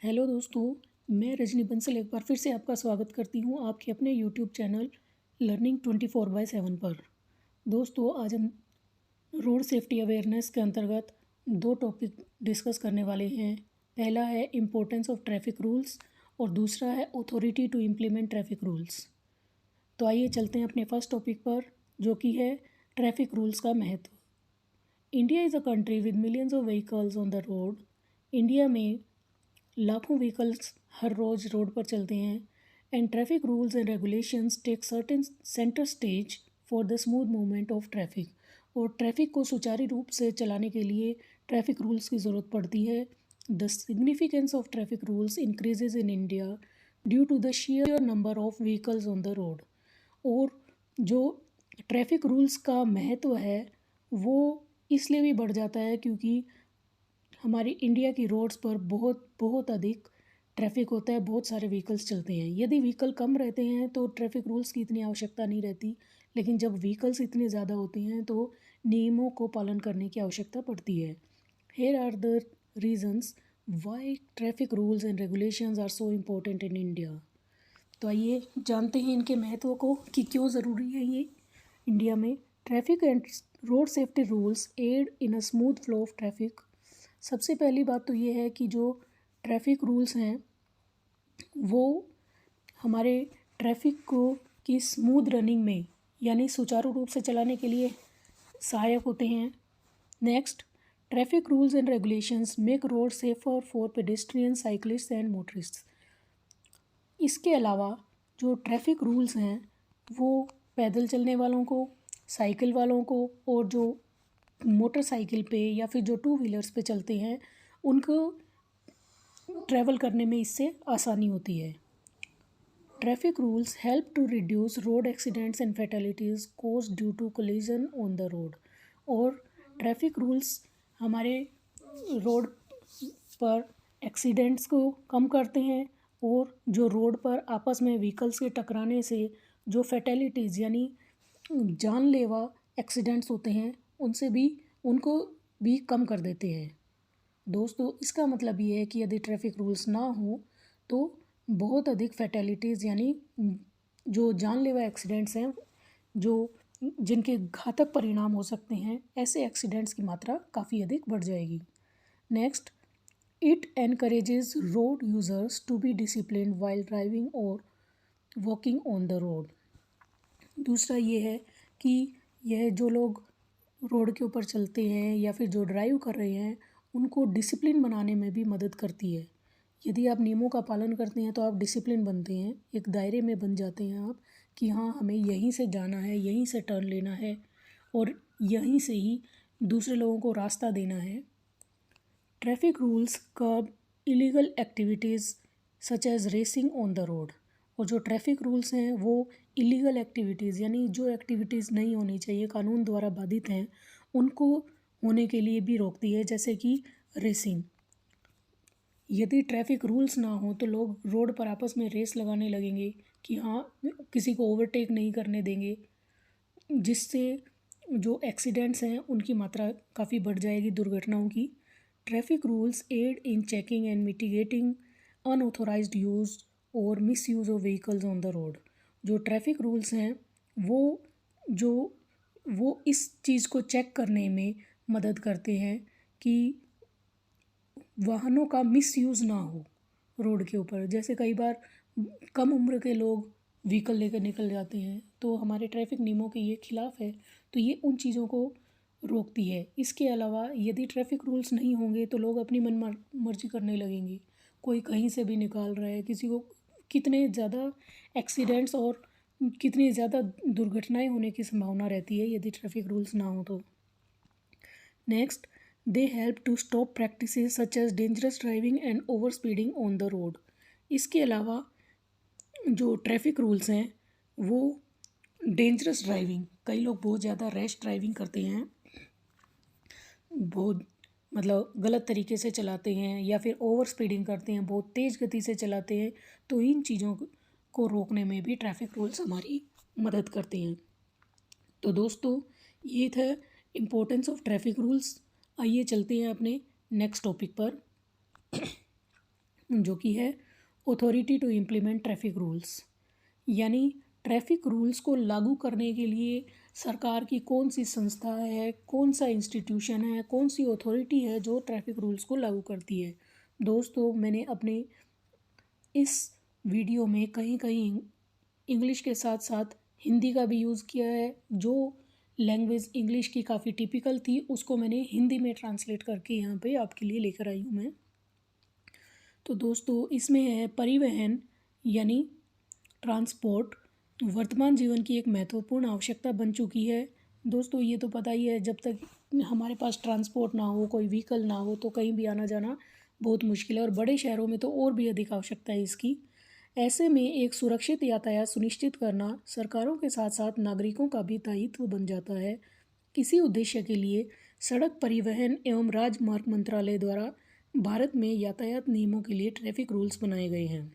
Hello दोस्तों, मैं रजनी बंसल एक बार फिर से आपका स्वागत करती हूँ आपके अपने यूट्यूब चैनल लर्निंग 24/7 पर। दोस्तों, आज हम रोड सेफ्टी अवेयरनेस के अंतर्गत दो टॉपिक डिस्कस करने वाले हैं। पहला है इम्पोर्टेंस ऑफ ट्रैफिक रूल्स और दूसरा है authority to implement traffic rules. तो आइए चलते हैं अपने फर्स्ट टॉपिक पर, जो कि है ट्रैफिक रूल्स का महत्व। India is a country with millions of vehicles on the road. India में लाखों व्हीकल्स हर रोज़ रोड पर चलते हैं and traffic rules and regulations take certain centre stage for the smooth movement of traffic. और ट्रैफिक को सुचारू रूप से चलाने के लिए ट्रैफिक रूल्स की ज़रूरत पड़ती है। The significance of traffic rules increases in India due to the sheer number of vehicles on the road. और जो ट्रैफिक रूल्स का महत्व है वो इसलिए भी बढ़ जाता है क्योंकि हमारी इंडिया की रोड्स पर बहुत बहुत अधिक ट्रैफिक होता है, बहुत सारे व्हीकल्स चलते हैं। यदि व्हीकल कम रहते हैं तो ट्रैफिक रूल्स की इतनी आवश्यकता नहीं रहती, लेकिन जब व्हीकल्स इतने ज़्यादा होते हैं तो नियमों को पालन करने की आवश्यकता पड़ती है। Here are the reasons why traffic rules and regulations are so important in India. तो आइए जानते हैं इनके महत्व को कि क्यों ज़रूरी है ये इंडिया में। Traffic and road safety rules aid in a smooth flow of traffic. सबसे पहली बात तो ये है कि जो ट्रैफिक रूल्स हैं वो हमारे ट्रैफिक को की स्मूथ रनिंग में यानी सुचारू रूप से चलाने के लिए सहायक होते हैं। Next, traffic rules and regulations make road safer for pedestrian, cyclist and motorist. इसके अलावा जो ट्रैफिक रूल्स हैं वो पैदल चलने वालों को, साइकिल वालों को और जो मोटरसाइकिल पे या फिर जो टू व्हीलर्स पे चलते हैं उनको ट्रैवल करने में इससे आसानी होती है। Traffic rules help to reduce road accidents and fatalities cause due to collision on the road. और ट्रैफिक रूल्स हमारे रोड पर एक्सीडेंट्स को कम करते हैं और जो रोड पर आपस में व्हीकल्स के टकराने से जो फैटेलिटीज़ यानी जानलेवा एक्सीडेंट्स होते हैं उनको भी कम कर देते हैं। दोस्तों, इसका मतलब ये है कि यदि ट्रैफिक रूल्स ना हो तो बहुत अधिक फैटेलिटीज़ यानी जो जानलेवा एक्सीडेंट्स हैं जो जिनके घातक परिणाम हो सकते हैं, ऐसे एक्सीडेंट्स की मात्रा काफ़ी अधिक बढ़ जाएगी। Next, it encourages road users to be disciplined while driving और वॉकिंग ऑन द रोड। दूसरा ये है कि यह जो लोग रोड के ऊपर चलते हैं या फिर जो ड्राइव कर रहे हैं उनको डिसिप्लिन बनाने में भी मदद करती है। यदि आप नियमों का पालन करते हैं तो आप डिसिप्लिन बनते हैं, एक दायरे में बन जाते हैं आप कि हाँ हमें यहीं से जाना है, यहीं से टर्न लेना है और यहीं से ही दूसरे लोगों को रास्ता देना है। Traffic rules curb illegal activities such as racing on the road. और जो ट्रैफिक रूल्स हैं वो इलीगल एक्टिविटीज़ यानी जो एक्टिविटीज़ नहीं होनी चाहिए, कानून द्वारा बाधित हैं, उनको होने के लिए भी रोकती है, जैसे कि रेसिंग। यदि ट्रैफिक रूल्स ना हो तो लोग रोड पर आपस में रेस लगाने लगेंगे कि हाँ किसी को ओवरटेक नहीं करने देंगे, जिससे जो एक्सीडेंट्स हैं उनकी मात्रा काफ़ी बढ़ जाएगी, दुर्घटनाओं की। Traffic rules aid in checking and mitigating unauthorized use और misuse of vehicles on the road. जो ट्रैफिक रूल्स हैं वो जो वो इस चीज़ को चेक करने में मदद करते हैं कि वाहनों का मिसयूज़ ना हो रोड के ऊपर। जैसे कई बार कम उम्र के लोग व्हीकल लेकर निकल जाते हैं तो हमारे ट्रैफिक नियमों के ये खिलाफ है, तो ये उन चीज़ों को रोकती है। इसके अलावा यदि ट्रैफिक रूल्स नहीं होंगे तो लोग अपनी मर्जी करने लगेंगे, कोई कहीं से भी निकाल रहा है किसी को। कितने ज़्यादा एक्सीडेंट्स और कितनी ज़्यादा दुर्घटनाएं होने की संभावना रहती है यदि ट्रैफिक रूल्स ना हो तो। Next, they help to stop practices such as dangerous driving and overspeeding on the road. इसके अलावा जो ट्रैफिक रूल्स हैं वो डेंजरस ड्राइविंग, कई लोग बहुत ज़्यादा रैश ड्राइविंग करते हैं, बहुत मतलब गलत तरीके से चलाते हैं या फिर ओवर स्पीडिंग करते हैं, बहुत तेज़ गति से चलाते हैं, तो इन चीज़ों को रोकने में भी ट्रैफिक रूल्स हमारी मदद करते हैं। तो दोस्तों, ये था इम्पोर्टेंस ऑफ ट्रैफिक रूल्स। आइए चलते हैं अपने नेक्स्ट टॉपिक पर। जो कि है authority to implement traffic rules, यानी ट्रैफिक रूल्स को लागू करने के लिए सरकार की कौन सी संस्था है, कौन सा इंस्टीट्यूशन है, कौन सी अथॉरिटी है जो ट्रैफिक रूल्स को लागू करती है। दोस्तों, मैंने अपने इस वीडियो में कहीं कहीं इंग्लिश के साथ साथ हिंदी का भी यूज़ किया है। जो लैंग्वेज इंग्लिश की काफ़ी टिपिकल थी उसको मैंने हिंदी में ट्रांसलेट करके यहाँ पे आपके लिए लेकर आई हूँ मैं। तो दोस्तों, इसमें है परिवहन यानी ट्रांसपोर्ट वर्तमान जीवन की एक महत्वपूर्ण आवश्यकता बन चुकी है। दोस्तों, ये तो पता ही है, जब तक हमारे पास ट्रांसपोर्ट ना हो, कोई व्हीकल ना हो, तो कहीं भी आना जाना बहुत मुश्किल है, और बड़े शहरों में तो और भी अधिक आवश्यकता है इसकी। ऐसे में एक सुरक्षित यातायात सुनिश्चित करना सरकारों के साथ साथ नागरिकों का भी दायित्व बन जाता है। इसी उद्देश्य के लिए सड़क परिवहन एवं राजमार्ग मंत्रालय द्वारा भारत में यातायात नियमों के लिए ट्रैफिक रूल्स बनाए गए हैं।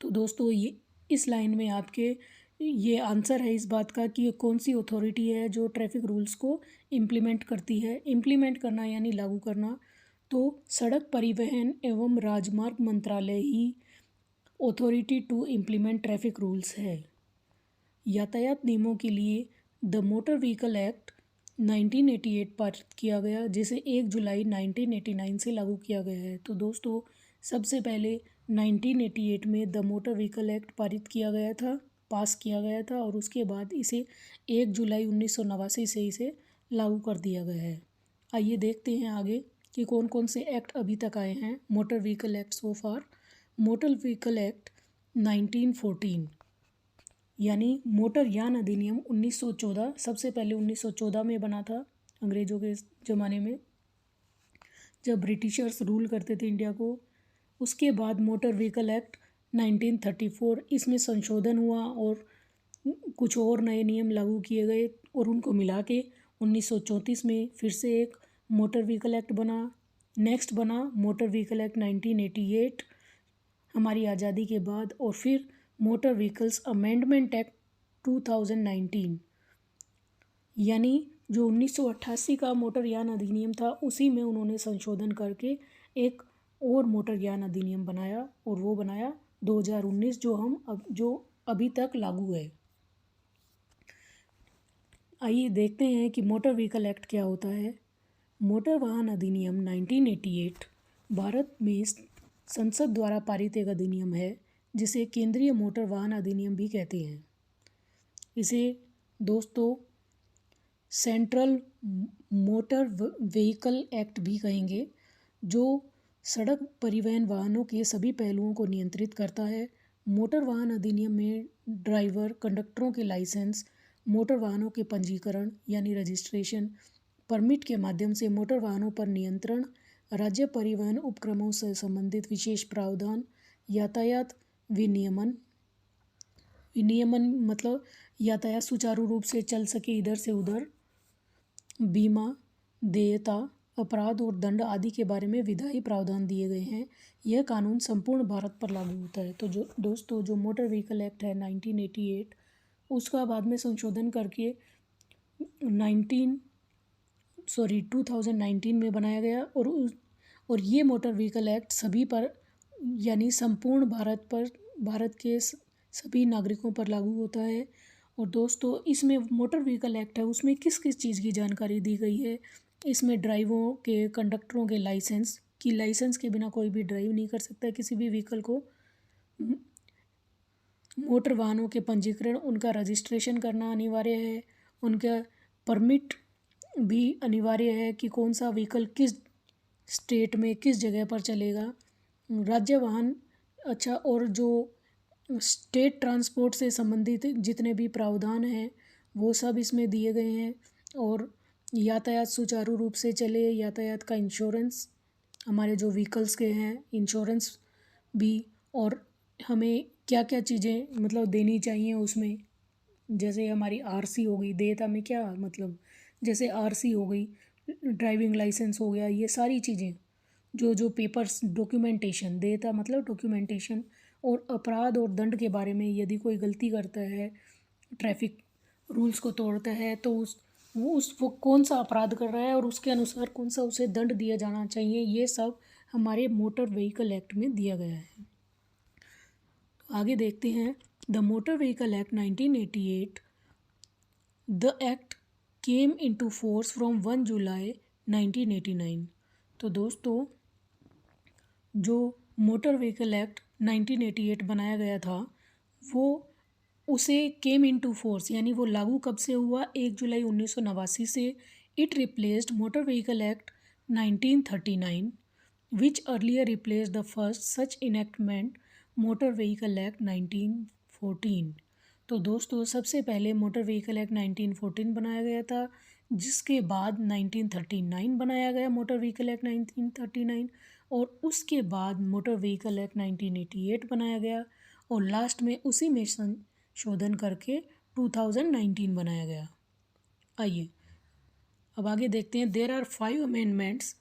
तो दोस्तों, ये इस लाइन में आपके ये आंसर है इस बात का कि कौन सी अथॉरिटी है जो ट्रैफिक रूल्स को इम्प्लीमेंट करती है। इम्प्लीमेंट करना यानी लागू करना, तो सड़क परिवहन एवं राजमार्ग मंत्रालय ही authority to implement traffic rules है। यातायात नियमों के लिए द मोटर व्हीकल एक्ट 1988 पारित किया गया, जिसे 1 जुलाई 1989 से लागू किया गया है। तो दोस्तों, सबसे पहले 1988 में द मोटर व्हीकल एक्ट पास किया गया था, और उसके बाद इसे 1 जुलाई 1989 से इसे लागू कर दिया गया है। आइए देखते हैं आगे कि कौन कौन से एक्ट अभी तक आए हैं मोटर व्हीकल एक्ट सो फार। मोटर व्हीकल एक्ट 1914 यानी मोटर यान अधिनियम 1914, सबसे पहले 1914 में बना था, अंग्रेज़ों के ज़माने में जब ब्रिटिशर्स रूल करते थे इंडिया को। उसके बाद मोटर व्हीकल एक्ट 1934, इसमें संशोधन हुआ और कुछ और नए नियम लागू किए गए, और उनको मिला के 1934 में फिर से एक मोटर व्हीकल एक्ट बना। नेक्स्ट बना मोटर व्हीकल एक्ट 1988 हमारी आज़ादी के बाद, और फिर मोटर व्हीकल्स अमेंडमेंट एक्ट 2019, यानी जो 1988 का मोटर यान अधिनियम था उसी में उन्होंने संशोधन करके एक और मोटर यान अधिनियम बनाया, और वो बनाया 2019 जो अभी तक लागू है। आइए देखते हैं कि मोटर व्हीकल एक्ट क्या होता है। मोटर वाहन अधिनियम 1988 भारत में संसद द्वारा पारित एक अधिनियम है जिसे केंद्रीय मोटर वाहन अधिनियम भी कहते हैं। इसे दोस्तों सेंट्रल मोटर व्हीकल एक्ट भी कहेंगे, जो सड़क परिवहन वाहनों के सभी पहलुओं को नियंत्रित करता है। मोटर वाहन अधिनियम में ड्राइवर कंडक्टरों के लाइसेंस, मोटर वाहनों के पंजीकरण यानी रजिस्ट्रेशन, परमिट के माध्यम से मोटर वाहनों पर नियंत्रण, राज्य परिवहन उपक्रमों से संबंधित विशेष प्रावधान, यातायात विनियमन मतलब यातायात सुचारू रूप से चल सके इधर से उधर, बीमा, देयता, अपराध और दंड आदि के बारे में विधायी प्रावधान दिए गए हैं। यह कानून संपूर्ण भारत पर लागू होता है। तो जो मोटर व्हीकल एक्ट है 1988, उसका बाद में संशोधन करके 2019 में बनाया गया, और ये मोटर व्हीकल एक्ट सभी पर यानी संपूर्ण भारत के सभी नागरिकों पर लागू होता है। और दोस्तों, इसमें मोटर व्हीकल एक्ट है उसमें किस किस चीज़ की जानकारी दी गई है। इसमें ड्राइवरों के, कंडक्टरों के लाइसेंस के बिना कोई भी ड्राइव नहीं कर सकता है किसी भी व्हीकल को। मोटर वाहनों के पंजीकरण, उनका रजिस्ट्रेशन करना अनिवार्य है। उनका परमिट भी अनिवार्य है कि कौन सा व्हीकल किस स्टेट में किस जगह पर चलेगा। राज्य वाहन और जो स्टेट ट्रांसपोर्ट से संबंधित जितने भी प्रावधान हैं वो सब इसमें दिए गए हैं। और यातायात सुचारू रूप से चले, यातायात का इंश्योरेंस, हमारे जो व्हीकल्स के हैं इंश्योरेंस भी, और हमें क्या क्या चीज़ें मतलब देनी चाहिए उसमें, जैसे हमारी आरसी हो गई, देयता में क्या मतलब, जैसे आरसी हो गई, ड्राइविंग लाइसेंस हो गया, ये सारी चीज़ें जो पेपर्स, डॉक्यूमेंटेशन, देयता मतलब डॉक्यूमेंटेशन, और अपराध और दंड के बारे में, यदि कोई गलती करता है, ट्रैफिक रूल्स को तोड़ता है, तो वो कौन सा अपराध कर रहा है और उसके अनुसार कौन सा उसे दंड दिया जाना चाहिए, ये सब हमारे मोटर व्हीकल एक्ट में दिया गया है। आगे देखते हैं, the motor vehicle act 1988, the act came into force from 1 जुलाई 1989। तो दोस्तों, जो मोटर व्हीकल एक्ट 1988 बनाया गया था, वो उसे केम इनटू फोर्स यानी वो लागू कब से हुआ, 1 जुलाई 1989 से। It replaced motor vehicle act 1939 which earlier replaced the first such enactment motor vehicle act 1914। तो दोस्तों, सबसे पहले मोटर व्हीकल एक्ट 1914 बनाया गया था, जिसके बाद 1939 बनाया गया मोटर व्हीकल एक्ट 1939, और उसके बाद मोटर व्हीकल एक्ट 1988 बनाया गया, और लास्ट में उसी में संशोधन करके 2019 बनाया गया। आइए अब आगे देखते हैं, there are 5 amendments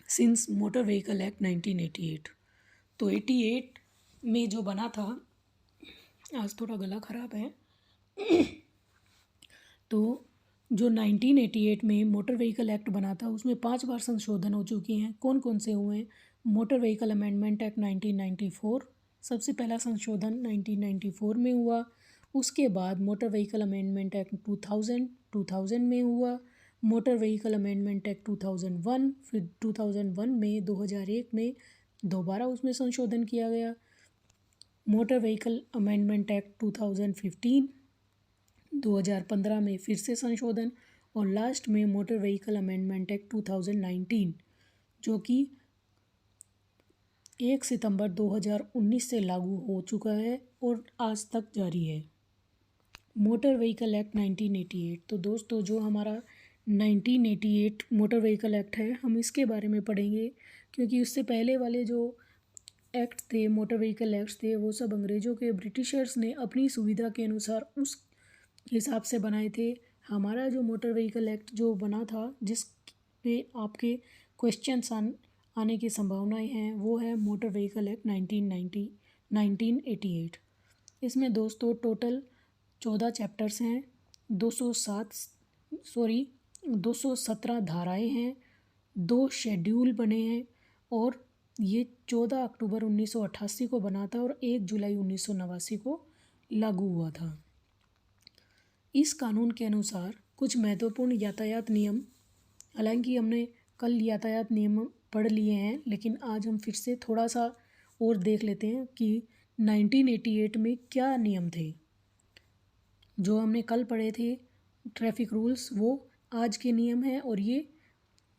since motor vehicle act 1988। तो 88 में जो बना था, आज थोड़ा गला ख़राब है तो जो 1988 में मोटर व्हीकल एक्ट बना था, उसमें 5 बार संशोधन हो चुके हैं। कौन कौन से हुए हैं? मोटर व्हीकल अमेंडमेंट एक्ट 1994, सबसे पहला संशोधन 1994 में हुआ। उसके बाद मोटर व्हीकल अमेंडमेंट एक्ट 2000 में हुआ। मोटर व्हीकल अमेंडमेंट एक्ट 2001, फिर 2001 में 2001 में दोबारा उसमें संशोधन किया गया। मोटर व्हीकल अमेंडमेंट एक्ट 2015, 2015 में फिर से संशोधन, और लास्ट में मोटर व्हीकल अमेंडमेंट एक्ट 2019, जो कि 1 सितंबर 2019 से लागू हो चुका है और आज तक जारी है। Motor vehicle act 1988। तो दोस्तों, जो हमारा 1988 मोटर व्हीकल एक्ट है, हम इसके बारे में पढ़ेंगे, क्योंकि उससे पहले वाले जो एक्ट थे, मोटर व्हीकल एक्ट्स थे, वो सब अंग्रेज़ों के, ब्रिटिशर्स ने अपनी सुविधा के अनुसार उस हिसाब से बनाए थे। हमारा जो मोटर व्हीकल एक्ट जो बना था, जिस पे आपके क्वेश्चंस आने की संभावनाएं हैं, वो है मोटर व्हीकल एक्ट 1988। इसमें दोस्तों टोटल 14 चैप्टर्स हैं, 217 धाराएं हैं, 2 शेड्यूल बने हैं, और ये 14 अक्टूबर 1988 को बना था और 1 जुलाई 1989 को लागू हुआ था। इस कानून के अनुसार कुछ महत्वपूर्ण यातायात नियम, हालांकि हमने कल यातायात नियम पढ़ लिए हैं, लेकिन आज हम फिर से थोड़ा सा और देख लेते हैं कि 1988 में क्या नियम थे। जो हमने कल पढ़े थे ट्रैफिक रूल्स, वो आज के नियम हैं, और ये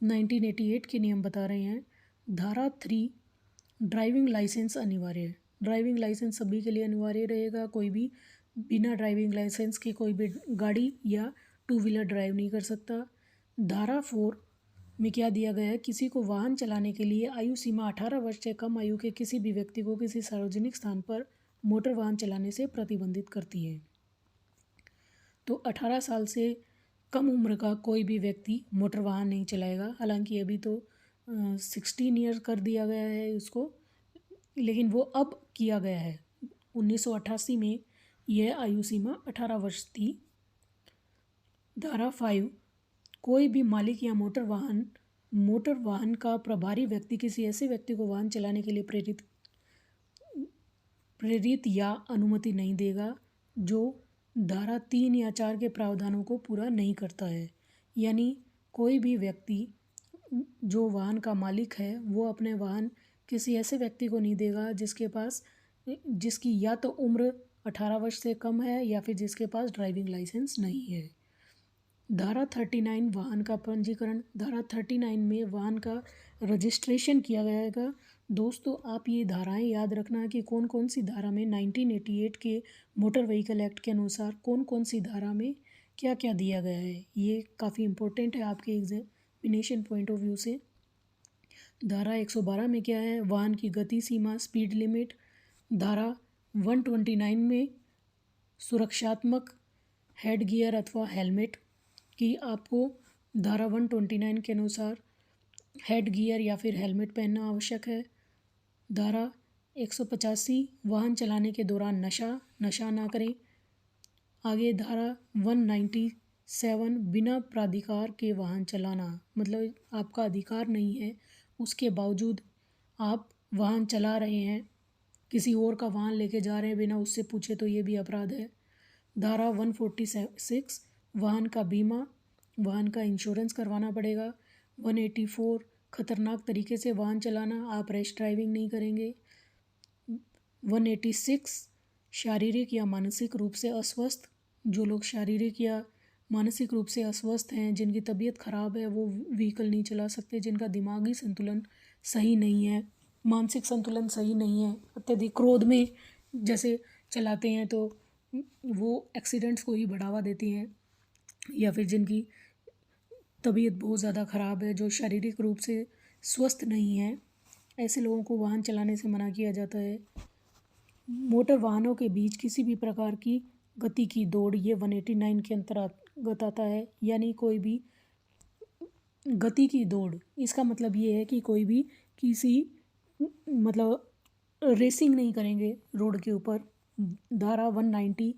1988 के नियम बता रहे हैं। धारा 3, ड्राइविंग लाइसेंस अनिवार्य है। ड्राइविंग लाइसेंस सभी के लिए अनिवार्य रहेगा। कोई भी बिना ड्राइविंग लाइसेंस के कोई भी गाड़ी या 2 व्हीलर ड्राइव नहीं कर सकता। धारा 4 में क्या दिया गया है, किसी को वाहन चलाने के लिए आयु सीमा 18 वर्ष से कम आयु के किसी भी व्यक्ति को किसी सार्वजनिक स्थान पर मोटर वाहन चलाने से प्रतिबंधित करती है। तो 18 साल से कम उम्र का कोई भी व्यक्ति मोटर वाहन नहीं चलाएगा। हालांकि अभी तो 16 ईयर कर दिया गया है उसको, लेकिन वो अब किया गया है। 1988 में यह आयु सीमा 18 वर्ष थी। धारा 5, कोई भी मालिक या मोटर वाहन का प्रभारी व्यक्ति किसी ऐसे व्यक्ति को वाहन चलाने के लिए प्रेरित या अनुमति नहीं देगा जो धारा 3 या 4 के प्रावधानों को पूरा नहीं करता है। यानी कोई भी व्यक्ति जो वाहन का मालिक है, वो अपने वाहन किसी ऐसे व्यक्ति को नहीं देगा जिसकी या तो उम्र 18 वर्ष से कम है या फिर जिसके पास ड्राइविंग लाइसेंस नहीं है। धारा 39, वाहन का पंजीकरण। धारा 39 में वाहन का रजिस्ट्रेशन किया जाएगा। दोस्तों, आप ये धाराएं याद रखना कि कौन कौन सी धारा में 1988 के मोटर व्हीकल एक्ट के अनुसार कौन कौन सी धारा में क्या क्या दिया गया है। ये काफ़ी इम्पोर्टेंट है आपके एग्जामिनेशन पॉइंट ऑफ व्यू से। धारा 112 में क्या है, वाहन की गति सीमा, स्पीड लिमिट। धारा 129 में सुरक्षात्मक हेड गियर अथवा हेलमेट कि आपको धारा 129 के अनुसार हेड गियर या फिर हेलमेट पहनना आवश्यक है। धारा 185, वाहन चलाने के दौरान नशा ना करें। आगे धारा 197, बिना प्राधिकार के वाहन चलाना, मतलब आपका अधिकार नहीं है उसके बावजूद आप वाहन चला रहे हैं, किसी और का वाहन लेके जा रहे हैं बिना उससे पूछे, तो ये भी अपराध है। धारा 146 वाहन का बीमा, वाहन का इंश्योरेंस करवाना पड़ेगा। 184 खतरनाक तरीके से वाहन चलाना, आप रैश ड्राइविंग नहीं करेंगे। 186 शारीरिक या मानसिक रूप से अस्वस्थ, जो लोग शारीरिक या मानसिक रूप से अस्वस्थ हैं, जिनकी तबीयत ख़राब है, वो व्हीकल नहीं चला सकते। जिनका दिमागी संतुलन सही नहीं है, मानसिक संतुलन सही नहीं है, अत्यधिक क्रोध में जैसे चलाते हैं तो वो एक्सीडेंट्स को ही बढ़ावा देती हैं, या फिर जिनकी तबीयत बहुत ज़्यादा ख़राब है, जो शारीरिक रूप से स्वस्थ नहीं है, ऐसे लोगों को वाहन चलाने से मना किया जाता है। मोटर वाहनों के बीच किसी भी प्रकार की गति की दौड़, ये 189 के अंतर्गत आता है। यानी कोई भी गति की दौड़, इसका मतलब ये है कि कोई भी किसी मतलब रेसिंग नहीं करेंगे रोड के ऊपर। धारा 190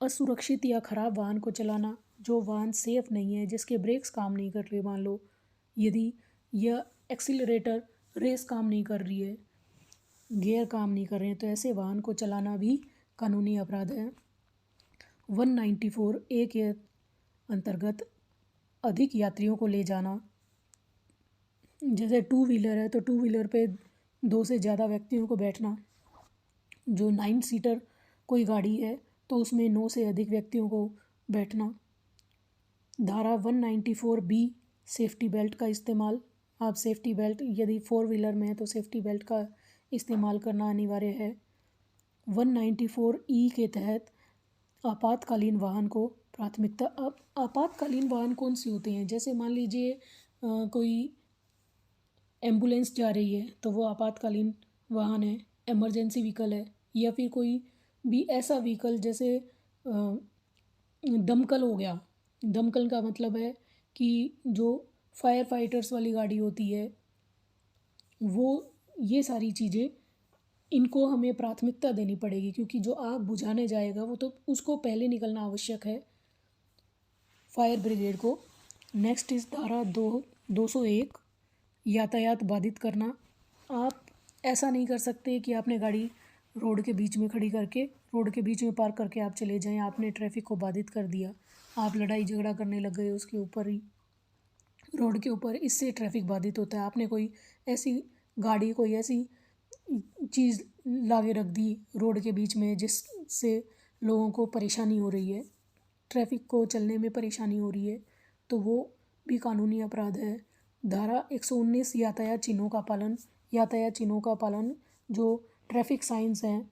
असुरक्षित या ख़राब वाहन को चलाना, जो वाहन सेफ़ नहीं है, जिसके ब्रेक्स काम नहीं कर रहे, मान लो यदि यह एक्सीलरेटर रेस काम नहीं कर रही है, गियर काम नहीं कर रहे हैं, तो ऐसे वाहन को चलाना भी कानूनी अपराध है। 194 ए के अंतर्गत अधिक यात्रियों को ले जाना, जैसे टू व्हीलर है तो टू व्हीलर पे 2 से ज़्यादा व्यक्तियों को बैठना। जो 9 सीटर कोई गाड़ी है तो उसमें 9 से अधिक व्यक्तियों को बैठना। धारा 194 बी सेफ्टी बेल्ट का इस्तेमाल, आप सेफ्टी बेल्ट यदि 4 व्हीलर में है तो सेफ्टी बेल्ट का इस्तेमाल करना अनिवार्य है। 194 ई के तहत आपातकालीन वाहन को प्राथमिकता। अब आपातकालीन वाहन कौन से होते हैं? जैसे मान लीजिए कोई एम्बुलेंस जा रही है तो वो आपातकालीन वाहन है, इमरजेंसी व्हीकल है। या फिर कोई भी ऐसा व्हीकल जैसे दमकल हो गया। दमकल का मतलब है कि जो फायर फाइटर्स वाली गाड़ी होती है वो, ये सारी चीज़ें, इनको हमें प्राथमिकता देनी पड़ेगी, क्योंकि जो आग बुझाने जाएगा वो तो उसको पहले निकलना आवश्यक है, फायर ब्रिगेड को। नेक्स्ट इस धारा 201 यातायात बाधित करना। आप ऐसा नहीं कर सकते कि आपने गाड़ी रोड के बीच में खड़ी करके, रोड के बीच में पार्क करके आप चले जाएं। आपने ट्रैफिक को बाधित कर दिया, आप लड़ाई झगड़ा करने लग गए उसके ऊपर ही, रोड के ऊपर, इससे ट्रैफिक बाधित होता है। आपने कोई ऐसी गाड़ी, कोई ऐसी चीज़ लाके रख दी रोड के बीच में जिससे लोगों को परेशानी हो रही है, ट्रैफिक को चलने में परेशानी हो रही है, तो वो भी कानूनी अपराध है। धारा 119 यातायात चिन्हों का पालन। यातायात चिन्हों का पालन, जो ट्रैफिक साइंस हैं,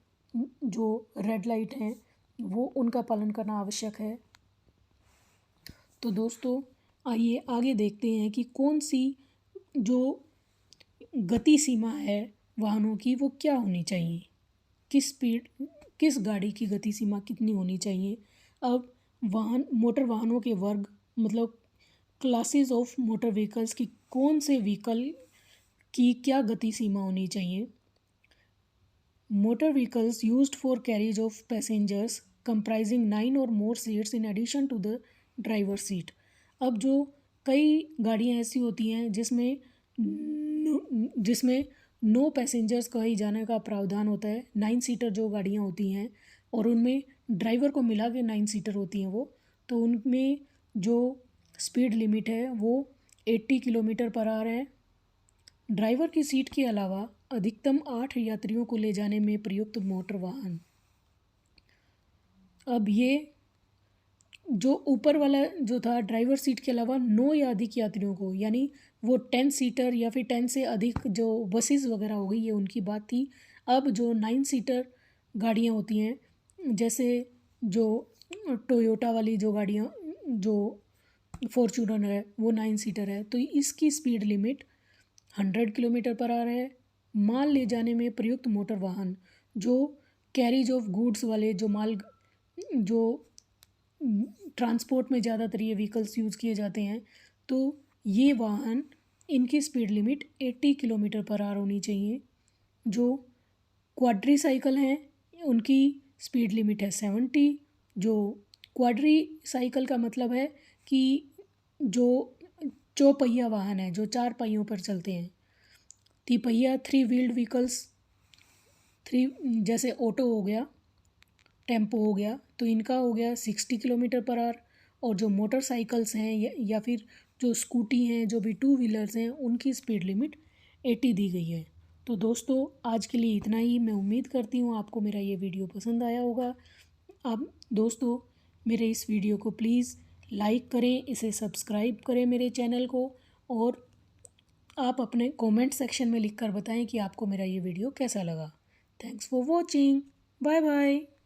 जो रेड लाइट हैं, वो उनका पालन करना आवश्यक है। तो दोस्तों आइए आगे देखते हैं कि कौन सी जो गति सीमा है वाहनों की वो क्या होनी चाहिए, किस स्पीड, किस गाड़ी की गति सीमा कितनी होनी चाहिए। अब मोटर वाहनों के वर्ग, मतलब क्लासेस ऑफ मोटर व्हीकल्स की, कौन से व्हीकल की क्या गति सीमा होनी चाहिए। Motor vehicles used for carriage of passengers comprising 9 और more seats in addition to the driver seat. अब जो कई गाड़ियाँ ऐसी होती हैं जिसमें 9 पैसेंजर्स का ही जाने का प्रावधान होता है। 9 सीटर जो गाड़ियाँ होती हैं और उनमें ड्राइवर को मिला के 9 सीटर होती हैं वो, तो उनमें जो स्पीड लिमिट है वो 80 किलोमीटर पर आवर है। ड्राइवर की सीट के अलावा अधिकतम 8 यात्रियों को ले जाने में प्रयुक्त मोटर वाहन। अब ये जो ऊपर वाला जो था, ड्राइवर सीट के अलावा 9 या अधिक यात्रियों को, यानी वो 10 सीटर या फिर 10 से अधिक जो बसेस वगैरह हो गई, ये उनकी बात थी। अब जो 9 सीटर गाड़ियाँ होती हैं, जैसे जो टोयोटा वाली जो गाड़ियाँ, जो फॉर्च्यूनर है वो 9 सीटर है, तो इसकी speed limit 100 kilometre per hour है। माल ले जाने में प्रयुक्त मोटर वाहन, जो कैरिज ऑफ गुड्स वाले, जो माल, जो ट्रांसपोर्ट में ज़्यादातर ये व्हीकल्स यूज़ किए जाते हैं, तो ये वाहन, इनकी speed limit 80 kilometre per hour होनी चाहिए। जो क्वाड्री साइकिल हैं उनकी स्पीड लिमिट है 70। जो क्वाड्री साइकिल का मतलब है कि जो चौपहिया वाहन है, जो 4 पहियों पर चलते हैं, तिपहिया 3 व्हील्ड व्हीकल्स, जैसे ऑटो हो गया, टेम्पो हो गया, तो इनका हो गया 60 किलोमीटर पर आवर। और जो मोटरसाइकिल्स हैं या फिर जो स्कूटी हैं, जो भी टू व्हीलर्स हैं, उनकी स्पीड लिमिट 80 दी गई है। तो दोस्तों आज के लिए इतना ही। मैं उम्मीद करती हूँ आपको मेरा ये वीडियो पसंद आया होगा। आप दोस्तों मेरे इस वीडियो को प्लीज़ लाइक करें, इसे सब्सक्राइब करें मेरे चैनल को, और आप अपने कमेंट सेक्शन में लिखकर बताएं कि आपको मेरा ये वीडियो कैसा लगा। Thanks for watching. Bye bye.